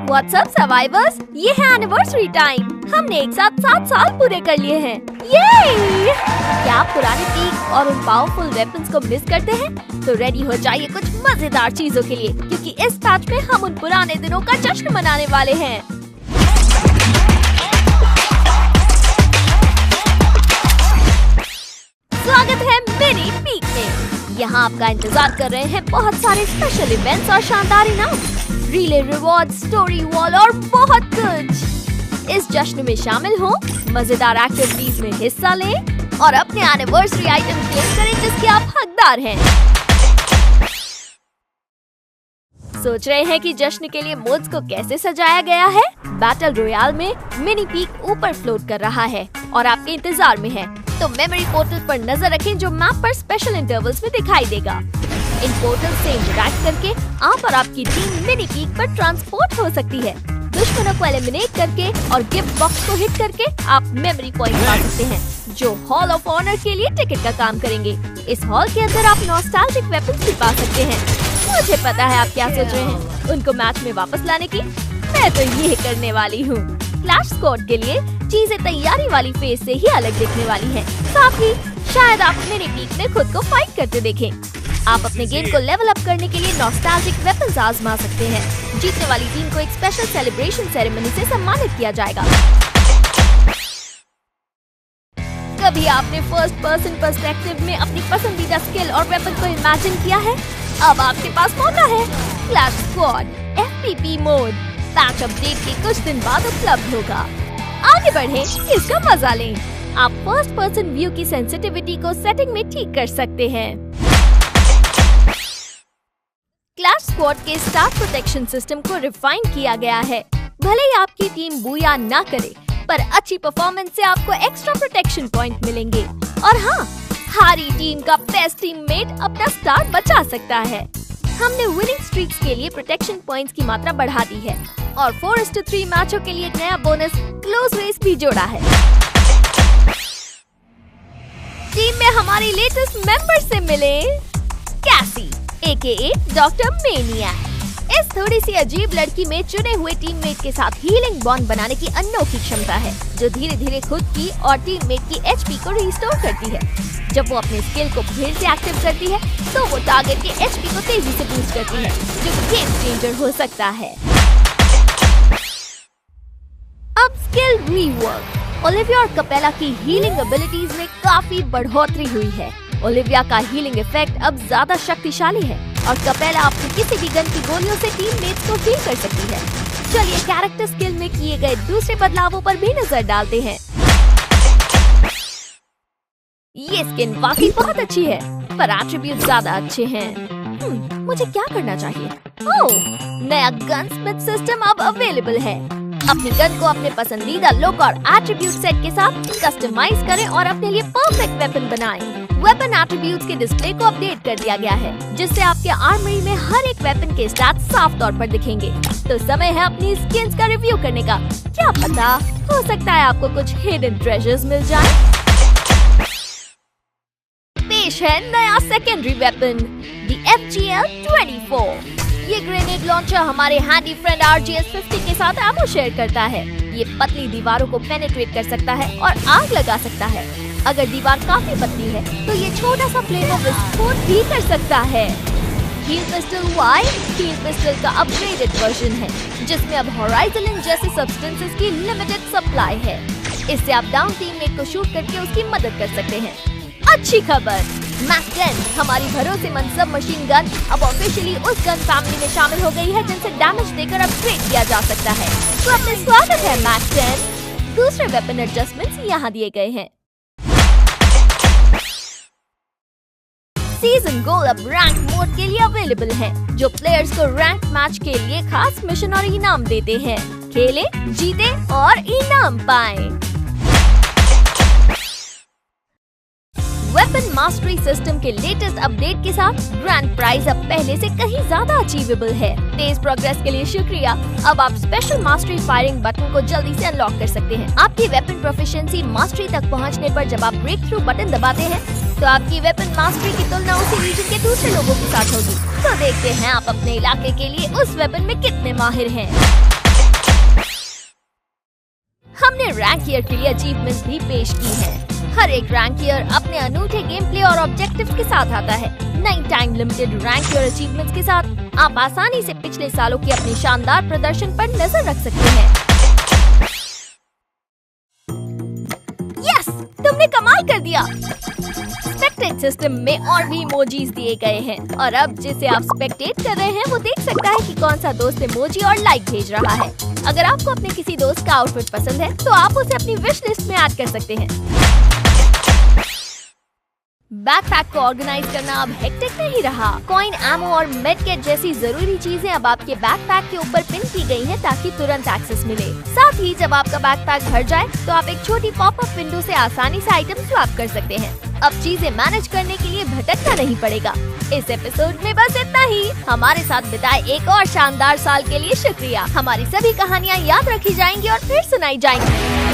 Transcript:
WhatsApp survivors, ये है anniversary time. हमने एक साथ 7 साल पूरे कर लिए हैं। ये क्या आप पुराने पीक और उन पावरफुल वेपन्स को मिस करते हैं? तो रेडी हो जाइए कुछ मजेदार चीजों के लिए, क्योंकि इस पैच में हम उन पुराने दिनों का जश्न मनाने वाले हैं। स्वागत है मेरी पीक में। यहाँ आपका इंतजार कर रहे हैं बहुत सारे स्पेशल इवेंट्स और शानदार इनाम, रिले रिवॉर्ड, स्टोरी वॉल और बहुत कुछ। इस जश्न में शामिल हो, मजेदार एक्टिविटीज में हिस्सा लें और अपने एनिवर्सरी आइटम क्लेम करें जिसके आप हकदार हैं। सोच रहे हैं कि जश्न के लिए मोड्स को कैसे सजाया गया है? बैटल रॉयल में मिनी पीक ऊपर फ्लोट कर रहा है और आपके इंतजार में है। तो मेमोरी पोर्टल पर नजर रखें जो मैप पर स्पेशल इंटरवल्स में दिखाई देगा। इन पोर्टल से इंटरैक्ट करके आप और आपकी टीम मिनी पीक पर ट्रांसपोर्ट हो सकती है। दुश्मनों को एलिमिनेट करके और गिफ्ट बॉक्स को हिट करके आप मेमोरी पॉइंट पा सकते हैं, जो हॉल ऑफ ऑनर के लिए टिकट का काम करेंगे। इस हॉल के अंदर आप नॉस्टैल्जिक वेपन्स भी पा सकते हैं। मुझे पता है आप क्या सोच रहे हैं, उनको मैच में वापस लाने की। मैं तो ये करने वाली हूँ। क्लैश स्क्वाड के लिए चीजें तैयारी वाली फेज से ही अलग दिखने वाली हैं। साथ ही शायद आप मेरे पीक में खुद को फाइट करते देखें। आप अपने गेम को लेवल अप करने के लिए नॉस्टैल्जिक वेपन्स आजमा सकते हैं। जीतने वाली टीम को एक स्पेशल सेलिब्रेशन सेरेमनी से सम्मानित किया जाएगा। कभी आपने फर्स्ट पर्सन पर्सपेक्टिव में अपनी पसंदीदा स्किल और वेपन को इमेजिन किया है? अब आपके पास मौका है। Clash squad FPP mode patch update के कुछ दिन बाद उपलब्ध होगा। आगे बढ़ें, इसका मजा लें। आप फर्स्ट पर्सन व्यू की सेंसिटिविटी को सेटिंग में ठीक कर सकते हैं। क्लैश स्क्वाड के स्टाफ प्रोटेक्शन सिस्टम को रिफाइन किया गया है। भले ही आपकी टीम बूया ना करे, पर अच्छी परफॉर्मेंस से आपको एक्स्ट्रा प्रोटेक्शन पॉइंट मिलेंगे। और हाँ, हारी टीम का बेस्ट टीममेट अपना स्टार बचा सकता है। हमने विनिंग स्ट्रीक्स के लिए प्रोटेक्शन पॉइंट्स की मात्रा बढ़ा दी है और 4:3 मैचों के लिए एक नया बोनस क्लोज रेस भी जोड़ा है। टीम में हमारी लेटेस्ट मेंबर से मिले कैसी AKA डॉक्टर मेनियक। इस थोड़ी सी अजीब लड़की में चुने हुए टीममेट के साथ हीलिंग बॉन्ड बनाने की अनोखी क्षमता है, जो धीरे धीरे खुद की और टीममेट की HP को रिस्टोर करती है। जब वो अपने स्किल को फिर से एक्टिव करती है, तो वो टारगेट के HP को तेजी से बूस्ट करती है, जो गेम चेंजर हो सकता है। अब स्किल रीवर्क। ओलिविया और कपेला की हीलिंग एबिलिटीज में काफी बढ़ोतरी हुई है। ओलिविया का हीलिंग इफेक्ट अब ज्यादा शक्तिशाली है और कपेला अपनी किसी भी गन की गोलियों से टीममेट्स को हील कर सकती है। चलिए कैरेक्टर स्किल में किए गए दूसरे बदलावों पर भी नजर डालते हैं। ये स्किन वाकई बहुत अच्छी है, पर एट्रीब्यूट ज्यादा अच्छे हैं। मुझे क्या करना चाहिए? ओह, नया गनस्मिथ सिस्टम अब अवेलेबल है। अपनी गन को अपने पसंदीदा लुक और एट्रीब्यूट सेट के साथ कस्टमाइज करें और अपने लिए परफेक्ट वेपन बनाएं। वेपन एट्रीब्यूट्स के डिस्प्ले को अपडेट कर दिया गया है, जिससे आपके आर्मरी में हर एक वेपन के स्टैट्स साफ तौर पर दिखेंगे। तो समय है अपनी स्किन्स का रिव्यू करने का। क्या पता, हो सकता है आपको कुछ हिडन ट्रेजर्स मिल जाए। पेश है नया सेकेंडरी वेपन, द FGL-24। ये ग्रेनेड लॉन्चर हमारे हैंडी फ्रेंड RGS-50 के साथ एमो शेयर करता है। ये पतली दीवारों को पेनिट्रेट कर सकता है और आग लगा सकता है। अगर दीवार काफी पतली है, तो ये छोटा सा फ्लेम विस्फोट भी कर सकता है। Heel pistol Y heel pistol का अपग्रेडेड वर्जन है, जिसमें अब होराइजन जैसे सब्सटेंसेस की लिमिटेड सप्लाई है। इससे आप डाउन टीममेट को शूट करके उसकी मदद कर सकते हैं। अच्छी खबर, मैक 10 हमारी भरोसेमंद सब मशीन गन अब ऑफिशियली उस गन फैमिली में शामिल हो गई है जिनसे डैमेज देकर अपग्रेड किया जा सकता है। तो अपने स्वागत है मैक 10। दूसरे वेपन एडजस्टमेंट्स यहाँ दिए गए हैं। सीजन गोल अब रैंक मोड के लिए अवेलेबल है, जो प्लेयर्स को रैंक मैच के लिए खास मिशन और इनाम देते हैं। खेलें, जीतें और इनाम पाएं। वेपन मास्टरी सिस्टम के लेटेस्ट अपडेट के साथ ग्रैंड प्राइज अब पहले से कहीं ज्यादा अचीवेबल है। तेज प्रोग्रेस के लिए शुक्रिया। अब आप स्पेशल मास्टरी फायरिंग बटन को जल्दी से अनलॉक कर सकते हैं। आपकी वेपन प्रोफिशिएंसी मास्टरी तक पहुंचने पर जब आप ब्रेक थ्रू बटन दबाते हैं, तो आपकी वेपन मास्टरी की तुलना उसी रीजन के दूसरे लोगों के साथ होगी। तो देखते हैं आप अपने इलाके के लिए उस वेपन में कितने माहिर हैं। हमने रैंकियर के लिए अचीवमेंट्स भी पेश की हैं। हर एक रैंकियर अपने अनूठे गेम प्ले और ऑब्जेक्टिव्स के साथ आता है। नई टाइम लिमिटेड रैंकियर अचीवमेंट्स के साथ आप आसानी से पिछले सालों के अपने शानदार प्रदर्शन पर नजर रख सकते हैं। यस, तुमने कमाल कर दिया। स्पेक्टेट सिस्टम में और भी इमोजीज दिए गए हैं और अब जिसे आप स्पेक्टेट कर रहे हैं वो देख सकता है कि कौन सा दोस्त इमोजी और लाइक भेज रहा है। अगर आपको अपने किसी दोस्त का आउटफिट पसंद है तो आप उसे अपनी विश लिस्ट में ऐड कर सकते हैं। बैकपैक को ऑर्गेनाइज करना अब हेक्टिक नहीं रहा। कॉइन, एमो और मेडकिट जैसी जरूरी चीजें अब आपके बैकपैक के ऊपर पिन की गई हैं ताकि तुरंत एक्सेस मिले। साथ ही जब आपका बैकपैक भर जाए तो आप एक छोटी पॉपअप विंडो से आसानी से आइटम स्वैप कर सकते हैं। अब चीजें मैनेज करने के लिए भटकना नहीं पड़ेगा। इस एपिसोड में बस इतना ही। हमारे साथ बिताए एक और शानदार साल के लिए शुक्रिया। हमारी सभी कहानियाँ याद रखी जाएंगी और फिर सुनाई जाएंगी।